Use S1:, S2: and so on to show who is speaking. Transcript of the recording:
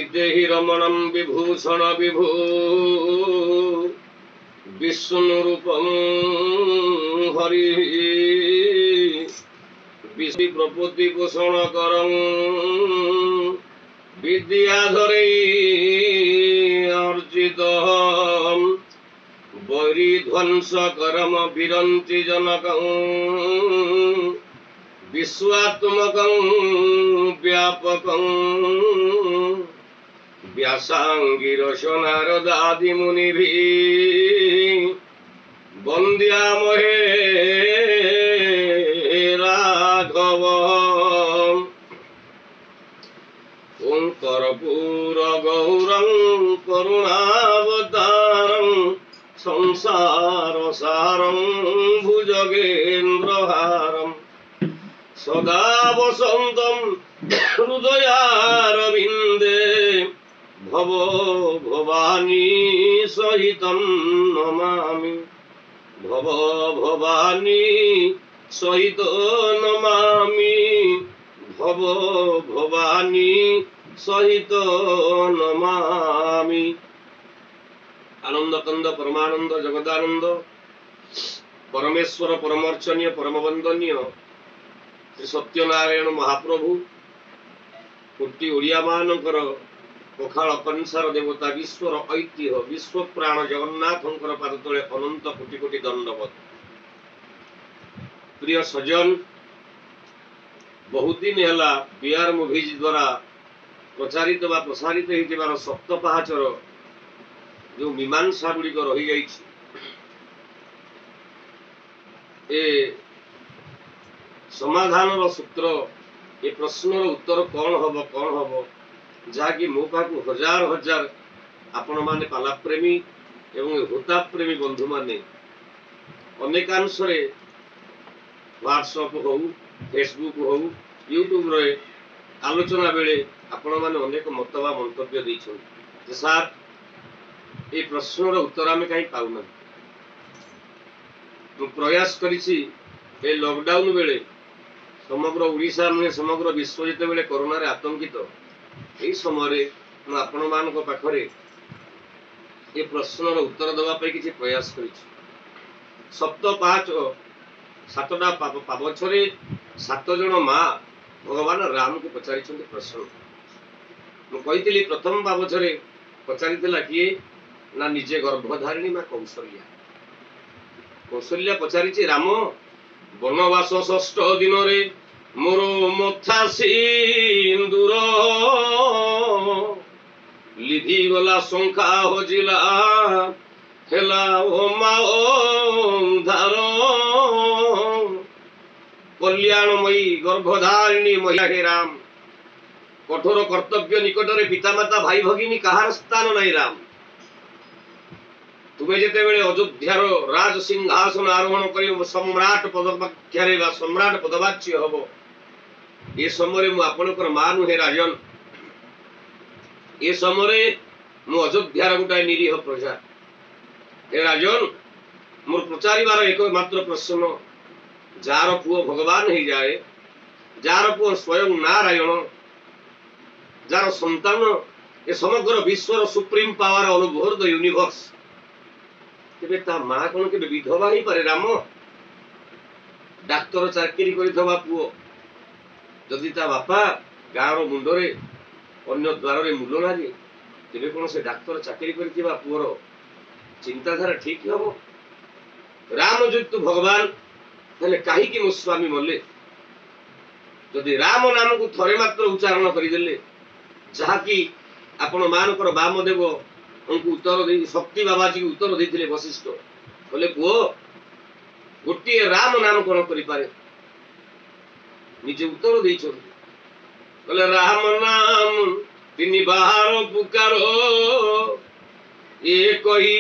S1: विदेहि रमणं विभूषण विभू विष्णुरूपं हरि विष्णु प्रपत्ति पोषण करं विद्याधरे अर्जित वैरी ध्वंस करम विरंति जनकं विश्वात्मकं व्यापकं व्यासांगिरसनारदादि मुनिभिः वन्द्यामहे राघव ओं कर्पूर गौरं करुणावतारं संसार सारं भुजगेन्द्रहारं सदा वसन्तं हृदयारविन्दे भवो भवानी सहितं नमामि भवो भवानी सहित नमामि भवो भवानी सहित नमामि। आनंद कंद परमानंद जगदानंद परमेश्वर परमर्चनीय परमवंदनीय श्री सत्यनारायण महाप्रभु कोटि ओडिया मानकर पखाल कंसार देवता विश्वर ऐतिह्य विश्व प्राण जगन्नाथंकर पाद तले अनंत कोटि कोटि दंडवत। प्रिय सज्जन, बहुत दिन है बीआर मूवीज द्वारा प्रचारित व प्रसारित होइतिबार सप्त पहाचर जो मीमांसा गुड़िक रही जाइछि ए समाधान सूत्र ए प्रश्नर उत्तर कौन हम जहाँकि मो पाखु हजार हजार आपण माने पाला प्रेमी एवं होता प्रेमी बंधु माने अनेकांशरे व्हाट्सएप हो फेसबुक हो यूट्यूब रे आलोचना बेले आपण माने अनेक मतवा मंतव्य दैछन सार ए प्रश्नर उत्तर आमे कहीं पाउना। तो प्रयास करिछि ए लॉकडाउन बेले समग्र ओडिशा नुहे समग्र विश्व जेते बेले कोरोना रे आतंकित एई समय मु आपण मानक पाखरे ए प्रश्नर उत्तर देवा पे किछि प्रयास करिछि। सप्त पाँच सातटा पावछरे 7 जन माँ भगवान राम को पचारि प्रश्न मु कहितली प्रथम पावछरे पचारितला किए ना निजे गर्भधारिणी माँ कौशल्या कौशल्या पचारिछि राम वनवास 6 दिन रे मोर मथा सिंदूर लिधि गला शंखा हजिला हेला ओ माओ धार कल्याणमयी गर्भधारिणी महिला हे राम कठोर कर्तव्य निकटरे पितामाता भाई भगिनी कहार स्थान नहीं राम तुम्हें जेते बेले अयोध्यार राज सिंहासन आरोहण कर सम्राट पदवाक्य सम्राट पदवाच्य हम ये समय मु आपणकर मां नुहे राजन ये समय मु अयोध्यार गोटाए निरीह प्रजा हे राजन मोर पचारिबार एकमात्र प्रश्न जार पुओ भगवान हो जाए जार पुओ स्वयं नारायण जार संतान ए समग्र विश्वर supreme power all over the universe तेबे ता मां कोन के विधवा ही पारे राम डाक्टर चाकरी करिथवा पुओ जदि ता बापा गाँव मुंडरे अन्य द्वार रे मूल नारी तेबे कोन से डाक्टर चाकरी करिथिबा पुओर चिंताधारा ठीक हबो रामयुक्त भगवान हेले काहे कि मो स्वामी मल्ले जदि राम नाम को थरे मात्र उच्चारण करिदेले जहाँकि आपण मानकर वामदेव उनको उत्तर दे शक्ति बाबाजी उत्तर देथिले वशिष्ठ बोले पुओ गोटे राम नाम कौन करि पारे निजे उत्तर देइछो बोले राम नाम तिनि बाहर पुकारो ए कही